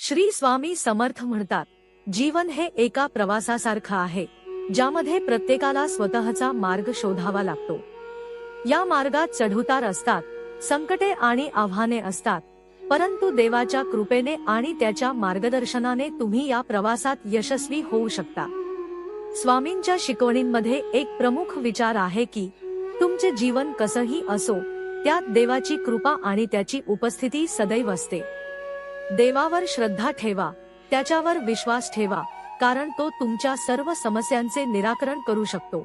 श्री स्वामी समर्थ म्हणतात, जीवन हे एका प्रवासासारखं आहे, ज्यामध्ये प्रत्येकाला स्वतःचा मार्ग शोधावा लागतो। या मार्गात चढउतार असतात, संकटे आणि आव्हाने असतात, परंतु देवाच्या कृपेने आणि त्याच्या मार्गदर्शनाने तुम्ही या प्रवासात यशस्वी होऊ शकता। स्वामींच्या शिकवणींमध्ये एक प्रमुख विचार आहे की तुमचे जीवन कसंही असो, त्यात देवाची कृपा आणि त्याची उपस्थिती सदैव असते। देवावर श्रद्धा ठेवा, त्याच्यावर विश्वास ठेवा, कारण तो तुमच्या सर्व समस्यांचे निराकरण करू शकतो।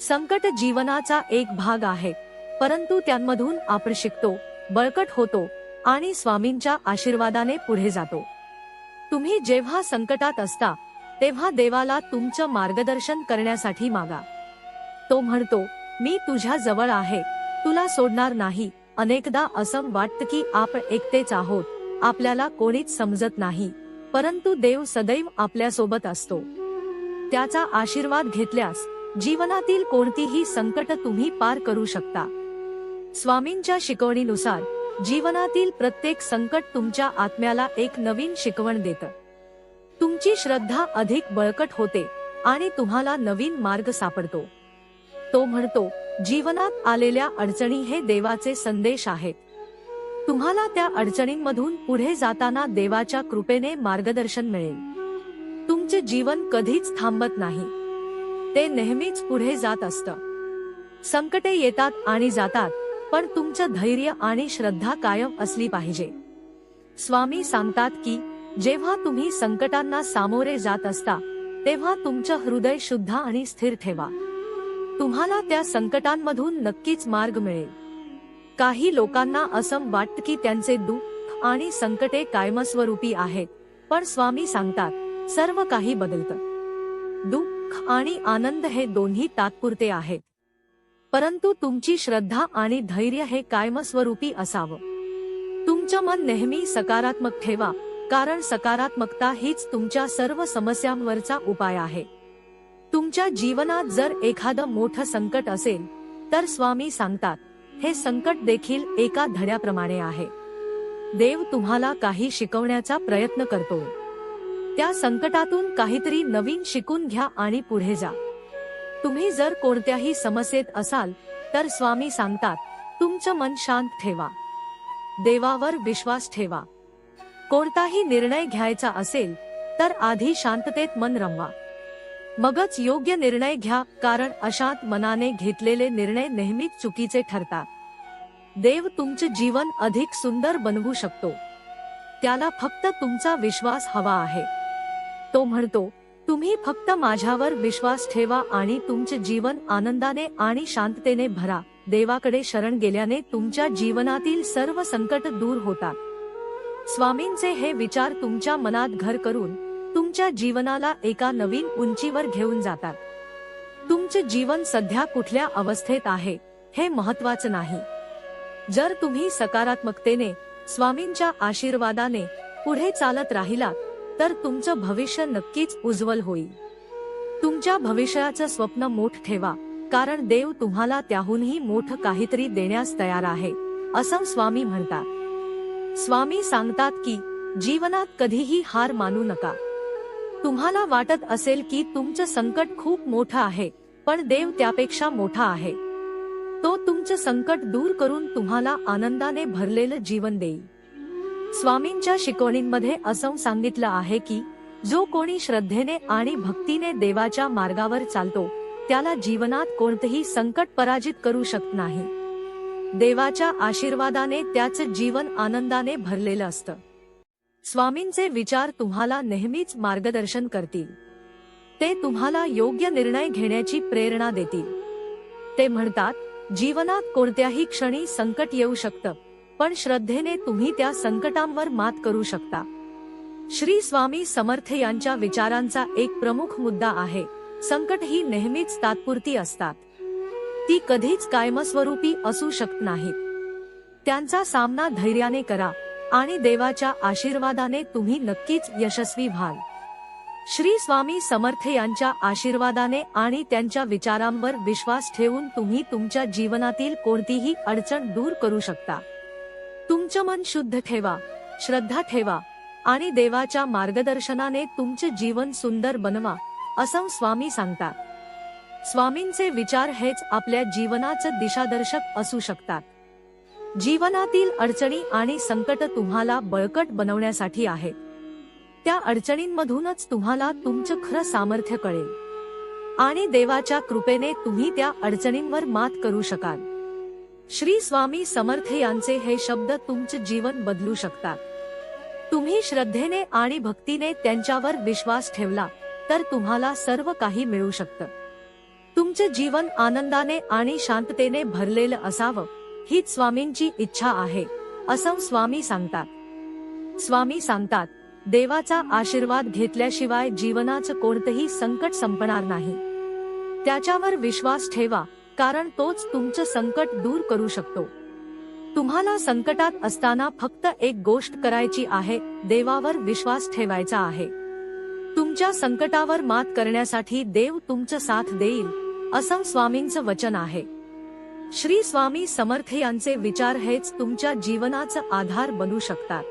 संकट जीवनाचा एक भाग आहे, परंतु त्यांमधून आपण शिकतो, बळकट होतो आणि स्वामींच्या आशीर्वादाने पुढे जातो। तुम्ही जेव्हा संकटात असता तेव्हा देवाला तुमचं मार्गदर्शन करण्यासाठी मागा। तो म्हणतो, मी तुझ्या जवळ आहे, तुला सोडणार नाही। अनेकदा असं वाटतं की आपण एकटेच आहोत, आपल्याला कोणीच समजत नाही, परंतु देव सदैव आपल्यासोबत असतो। त्याचा आशीर्वाद घेतल्यास जीवनातील कोणतीही संकट तुम्ही पार करू शकता। स्वामींच्या शिकवणीनुसार जीवनातील प्रत्येक संकट तुमच्या आत्म्याला एक नवीन शिकवण देतं। तुमची श्रद्धा अधिक बळकट होते आणि तुम्हाला नवीन मार्ग सापडतो। तो म्हणतो, जीवनात आलेल्या अडचणी हे देवाचे संदेश आहेत। तुम्हाला त्या अडचणींमधून पुढे जाताना देवाच्या कृपेने मार्गदर्शन मिळेल। तुमचे जीवन कधीच थांबत नाही, ते नेहमीच पुढे जात असतं। संकटे येतात आणि जातात, पण तुमचं धैर्य आणि श्रद्धा कायम असली पाहिजे। स्वामी सांगतात की जेव्हा तुम्ही संकटांना सामोरे जात असता तेव्हा तुमचं हृदय शुद्ध आणि स्थिर ठेवा। तुम्हाला त्या संकटांमधून नक्कीच मार्ग मिळेल। काही लोकांना असं वाटतं की त्यांचे दुःख आणि संकटे कायमस्वरूपी आहेत, पण स्वामी सांगतात, सर्व काही बदलतं। दुःख आणि आनंद हे दोन्ही तात्पुरते आहेत, परंतु तुमची श्रद्धा आणि धैर्य हे कायमस्वरूपी असावं। तुमचं मन नेहमी सकारात्मक ठेवा, कारण सकारात्मकता हीच तुमच्या सर्व समस्यांवरचा उपाय आहे। तुमच्या जीवनात जर एखादं मोठं संकट असेल तर स्वामी सांगतात, हे संकट देखील एका धड्याप्रमाणे आहे। देव तुम्हाला काही शिकवण्याचा प्रयत्न करतो। त्या संकटातून काहीतरी नवीन शिकून घ्या आणि पुढे जा। तुम्ही जर कोणत्याही समस्येत असाल तर स्वामी सांगतात, तुमचं मन शांत ठेवा, देवावर विश्वास ठेवा। कोणताही निर्णय घ्यायचा असेल तर आधी शांततेत मन रमवा, मगच योग्य निर्णय घ्या, कारण अशांत मनाने घेतलेले निर्णय नेहमीच चुकीचे ठरतात। देव तुमचे जीवन अधिक सुंदर बनवू शकतो, त्याला फक्त तुमचा विश्वास हवा आहे। तो म्हणतो, तुम्ही फक्त माझ्यावर विश्वास ठेवा आणि तुमचे जीवन आनंदाने आणि शांततेने भरा। देवाकडे शरण गेल्याने तुमच्या जीवनातील सर्व संकट दूर होतात। स्वामींचे हे विचार तुमच्या मनात घर करून तुमच्या जीवनाला एका नवीन उंचीवर घेऊन जातात। तुमचे जीवन सध्या कुठल्या अवस्थेत आहे हे महत्त्वाचं नाही। जर तुम्ही सकारात्मकतेने, स्वामींच्या आशीर्वादाने पुढे चालत राहिलात तर तुमचं भविष्य नक्कीच उज्ज्वल होईल। तुमच्या भविष्याचं स्वप्न मोठं ठेवा, कारण देव तुम्हाला त्याहूनही मोठं काहीतरी देण्यास तयार आहे, असं स्वामी म्हणतात। स्वामी सांगतात की जीवनात कधीही हार मानू नका। तुम्हाला वाटत असेल की तुमचं संकट खूप मोठं आहे, पण देव त्यापेक्षा मोठा आहे। तो तुमचं संकट दूर करून तुम्हाला आनंदाने भरलेलं जीवन देईल। स्वामींच्या शिकवणींमध्ये असं सांगितलं आहे की जो कोणी श्रद्धेने आणि भक्तीने देवाच्या मार्गावर चालतो त्याला जीवनात कोणतेही संकट पराजित करू शकत नाही। देवाच्या आशीर्वादाने त्याचं जीवन आनंदाने भरलेलं असतं। स्वामींचे विचार तुम्हाला नेहमीच मार्गदर्शन करतील। ते तुम्हाला योग्य निर्णय घेण्याची प्रेरणा देतील। ते म्हणतात, जीवनात कोणत्याही क्षणी संकट येऊ शकतं, पण श्रद्धेने तुम्ही त्या संकटांवर मात करू शकता। श्री स्वामी समर्थ यांच्या विचारांचा एक प्रमुख मुद्दा आहे, संकट ही नेहमीच तात्पुरती असतात, ती कधीच कायमस्वरूपी असू शकत नाहीत। त्यांचा सामना धैर्याने करा आणि देवाच्या आशीर्वादाने तुम्ही नक्कीच यशस्वी व्हाल। श्री स्वामी समर्थ यांच्या आशीर्वादाने आणि त्यांच्या विचारांवर विश्वास ठेवून तुम्ही तुमच्या जीवनातील कोणतीही अडचण दूर करू शकता। तुमचं मन शुद्ध ठेवा, श्रद्धा ठेवा आणि देवाच्या मार्गदर्शनाने तुमचे जीवन सुंदर बनवा, असं स्वामी सांगतात. स्वामींचे विचार हेच आपल्या जीवनाचं दिशादर्शक असू शकतात. जीवनातील अडचणी आणि संकट तुम्हाला बळकट बनवण्यासाठी आहेत. त्या अडचणींमधूनच तुम्हाला तुमचं खरं सामर्थ्य कळेल आणि देवाच्या कृपेने तुम्ही त्या अडचणींवर मात करू शकाल. श्री स्वामी समर्थ यांचे हे शब्द तुमचे जीवन बदलू शकतात. तुम्ही श्रद्धेने आणि भक्तीने त्यांच्यावर विश्वास ठेवला तर तुम्हाला सर्व काही मिळू शकतं. तुमचे जीवन आनंदाने आणि शांततेने भरलेलं असावं, हीच स्वामींची इच्छा आहे, असं स्वामी सांगतात. स्वामी सांगतात, देवाचा आशीर्वाद घेतल्याशिवाय जीवनाचं कोणतंही संकट संपणार नाही. त्याच्यावर विश्वास ठेवा, कारण तोच तुमचं संकट दूर करू शकतो. तुम्हाला संकटात असताना फक्त एक गोष्ट करायची आहे, देवावर विश्वास ठेवायचा आहे. तुमच्या संकटावर मात करण्यासाठी देव तुमचं साथ देईल, असं स्वामींचं वचन आहे. श्री स्वामी समर्थ यांचे विचार हेच तुमच्या जीवनाचा आधार बनू शकतात.